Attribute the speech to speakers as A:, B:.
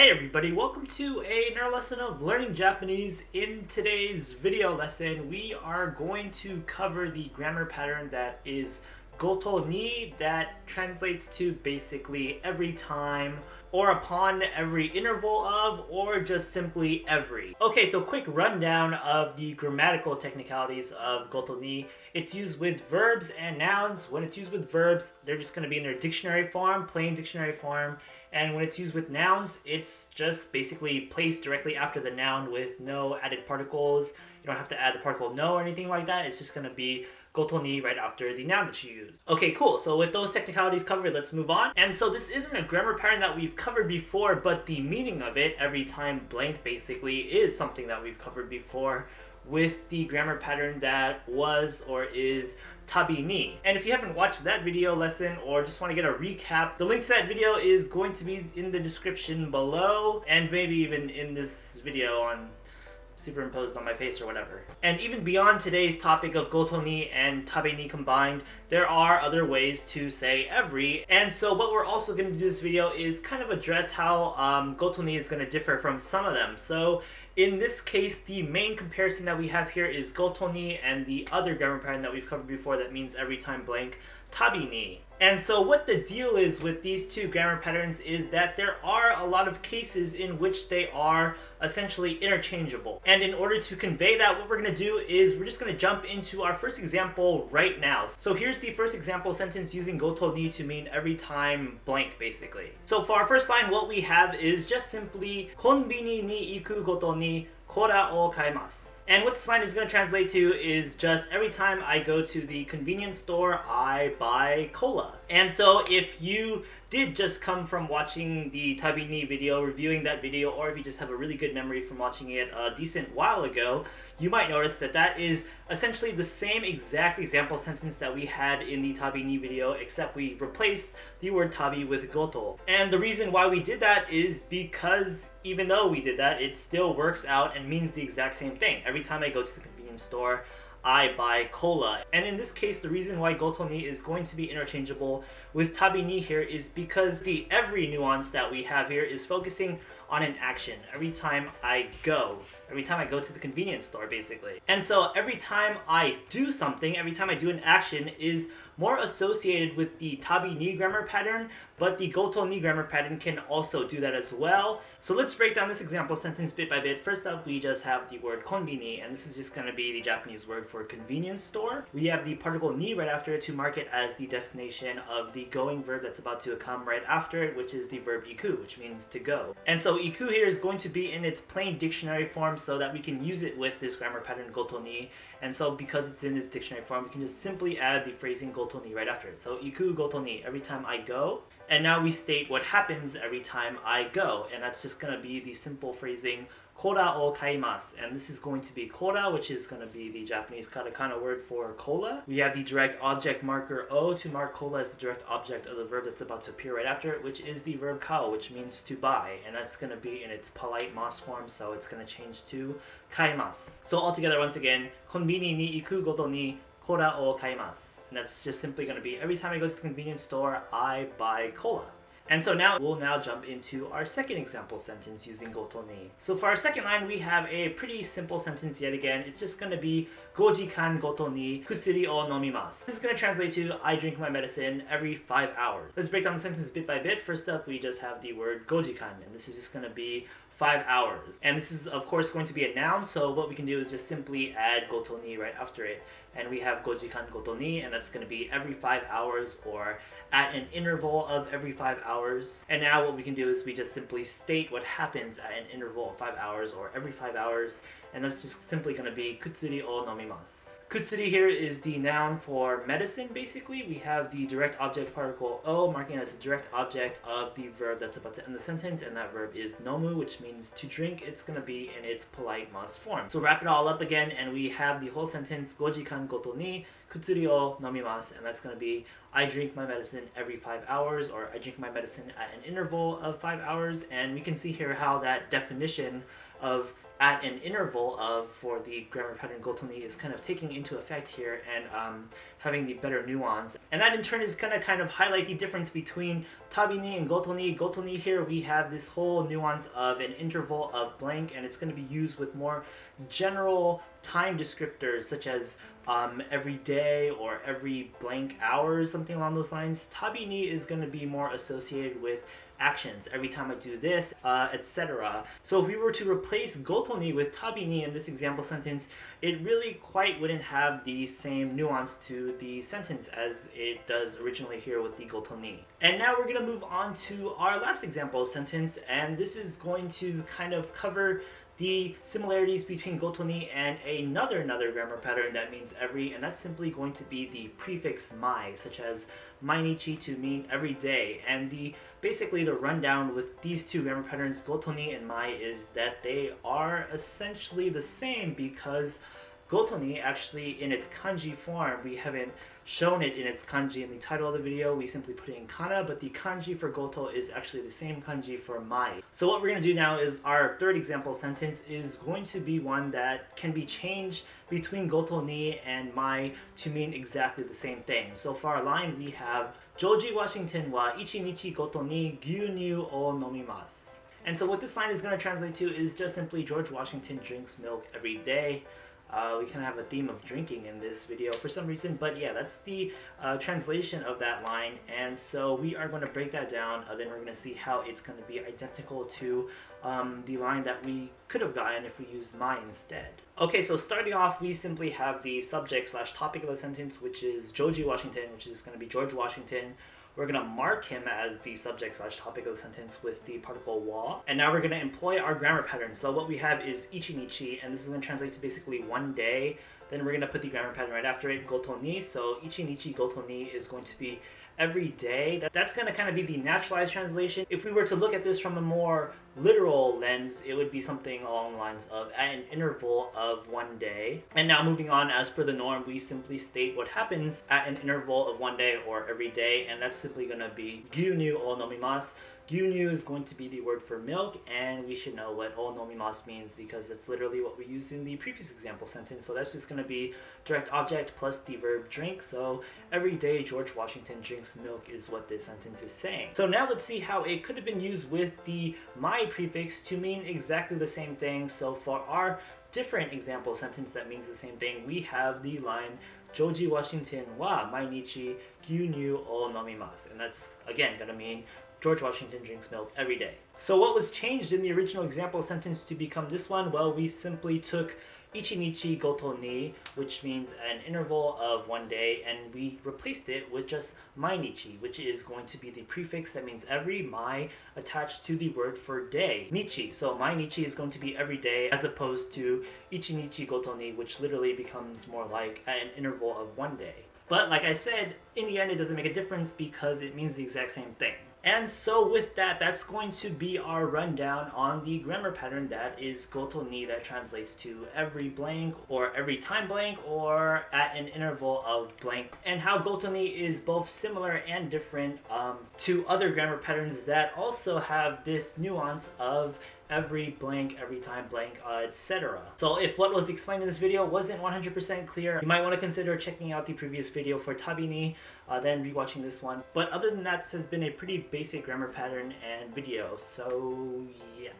A: Hey everybody, welcome to another lesson of learning Japanese. In today's video lesson, we are going to cover the grammar pattern that is goto ni, that translates to basically every time, or upon every interval of, or just simply every. Okay, so quick rundown of the grammatical technicalities of goto ni. It's used with verbs and nouns. When it's used with verbs, they're just going to be in their dictionary form, plain dictionary form. And when it's used with nouns, it's just basically placed directly after the noun with no added particles. You don't have to add the particle no or anything like that. It's just going to be goto ni right after the noun that you use. Okay, cool. So with those technicalities covered, let's move on. And so this isn't a grammar pattern that we've covered before, but the meaning of it, every time blank basically, is something that we've covered before with the grammar pattern that was or is tabi ni. And if you haven't watched that video lesson or just want to get a recap, the link to that video is going to be in the description below, and maybe even in this video on superimposed on my face or whatever. And even beyond today's topic of goto ni and tabi ni combined, there are other ways to say every. And so what we're also going to do this video is kind of address how goto ni is going to differ from some of them. So in this case, the main comparison that we have here is goto ni and the other grammar pattern that we've covered before that means every time blank, tabi ni. And so what the deal is with these two grammar patterns is that there are a lot of cases in which they are essentially interchangeable. And in order to convey that, what we're going to do is we're just going to jump into our first example right now. So here's the first example sentence using goto ni to mean every time blank basically. So for our first line, what we have is just simply konbini ni iku goto ni kola o kaemasu. And what this line is going to translate to is just every time I go to the convenience store, I buy cola. And so if you did just come from watching the tabi ni video, reviewing that video, or if you just have a really good memory from watching it a decent while ago, you might notice that that is essentially the same exact example sentence that we had in the tabi ni video, except we replaced the word tabi with goto. And the reason why we did that is because even though we did that, it still works out and means the exact same thing. Every time I go to the convenience store, I buy cola. And in this case, the reason why goto ni is going to be interchangeable with tabi ni here is because the every nuance that we have here is focusing on an action. Every time I go to the convenience store basically. And so every time I do something, every time I do an action is more associated with the tabi ni grammar pattern, but the goto ni grammar pattern can also do that as well. So let's break down this example sentence bit by bit. First up, we just have the word konbini, and this is just going to be the Japanese word for convenience store. We have the particle ni right after it to mark it as the destination of the going verb that's about to come right after it, which is the verb iku, which means to go. And so iku here is going to be in its plain dictionary form so that we can use it with this grammar pattern goto ni. And so because it's in its dictionary form, we can just simply add the phrasing goto ni right after it. So iku goto ni, every time I go. And now we state what happens every time I go. And that's just going to be the simple phrasing kola o kaimasu. And this is going to be kola, which is going to be the Japanese katakana word for cola. We have the direct object marker o to mark cola as the direct object of the verb that's about to appear right after it, which is the verb kao, which means to buy. And that's going to be in its polite mas form, so it's going to change to kaimasu. So altogether, once again, konbini ni iku goto ni kola o kaimasu. And that's just simply going to be every time I go to the convenience store, I buy cola. And so now we'll jump into our second example sentence using goto ni. So for our second line, we have a pretty simple sentence yet again. It's just going to be 5時間ごとに薬を飲みます. This is going to translate to I drink my medicine every 5 hours. Let's break down the sentence bit by bit. First up, we just have the word 5時間, and this is just going to be 5 hours. And this is of course going to be a noun, so what we can do is just simply add goto ni right after it. And we have 5時間ごとに, and that's going to be every 5 hours or at an interval of every 5 hours. And now what we can do is we just simply state what happens at an interval of 5 hours or every 5 hours. And that's just simply going to be kutsuri o nomimasu. Kutsuri here is the noun for medicine basically. We have the direct object particle o marking as the direct object of the verb that's about to end the sentence, and that verb is nomu, which means to drink. It's going to be in its polite mas form. So wrap it all up again, and we have the whole sentence 5時間ごとにkutsuri o nomimasu, and that's going to be I drink my medicine every 5 hours, or I drink my medicine at an interval of 5 hours. And we can see here how that definition of at an interval of for the grammar pattern goto ni is kind of taking into effect here and having the better nuance. And that in turn is going to kind of highlight the difference between tabi ni and goto ni. Goto ni here we have this whole nuance of an interval of blank, and it's going to be used with more general time descriptors such as every day or every blank hours, something along those lines. Tabi ni is going to be more associated with actions, every time I do this, etc. So if we were to replace goto ni with tabi ni in this example sentence, it really quite wouldn't have the same nuance to the sentence as it does originally here with the goto ni. And now we're going to move on to our last example sentence, and this is going to kind of cover the similarities between goto ni and another grammar pattern that means every, and that's simply going to be the prefix mai, such as mainichi to mean every day. And basically the rundown with these two grammar patterns, goto ni and mai, is that they are essentially the same, because goto ni actually in its kanji form, we haven't shown it in its kanji in the title of the video, we simply put it in kana, but the kanji for goto is actually the same kanji for mai. So what we're going to do now is our third example sentence is going to be one that can be changed between goto ni and mai to mean exactly the same thing. So for our line we have George Washington wa ichi nichi goto ni gyunyu o nomimasu. And so what this line is going to translate to is just simply George Washington drinks milk every day. We kind of have a theme of drinking in this video for some reason, but yeah, that's the translation of that line. And so we are going to break that down, then we're going to see how it's going to be identical to the line that we could have gotten if we used mai instead. Okay, so starting off, we simply have the subject slash topic of the sentence, which is George Washington, which is going to be George Washington. We're going to mark him as the subject slash topic of the sentence with the particle wa. And now we're going to employ our grammar pattern. So what we have is ichi nichi, and this is going to translate to basically one day. Then we're going to put the grammar pattern right after it, goto ni. So ichi nichi goto ni is going to be every day. That's going to kind of be the naturalized translation. If we were to look at this from a more literal lens, it would be something along the lines of at an interval of one day. And now moving on, as per the norm, we simply state what happens at an interval of one day or every day, and that's simply going to be gyunyu o nomimasu. Gyunyu is going to be the word for milk, and we should know what o nomimasu means because that's literally what we used in the previous example sentence. So that's just going to be direct object plus the verb drink. So every day George Washington drinks milk is what this sentence is saying. So now let's see how it could have been used with the mai prefix to mean exactly the same thing. So for our different example sentence that means the same thing, we have the line George Washington wa mainichi gyunyu o nomimasu, and that's again going to mean George Washington drinks milk every day. So what was changed in the original example sentence to become this one? Well, we simply took ichi nichi goto ni, which means an interval of one day, and we replaced it with just mainichi, which is going to be the prefix that means every, mai attached to the word for day, nichi. So mainichi is going to be every day as opposed to ichi nichi goto ni, which literally becomes more like at an interval of one day. But like I said, in the end it doesn't make a difference because it means the exact same thing. And so with that, that's going to be our rundown on the grammar pattern that is goto ni, that translates to every blank or every time blank or at an interval of blank, and how goto ni is both similar and different to other grammar patterns that also have this nuance of every blank, every time blank, etc. So if what was explained in this video wasn't 100% clear, you might want to consider checking out the previous video for tabi ni, then rewatching this one. But other than that, this has been a pretty basic grammar pattern and video, so yeah.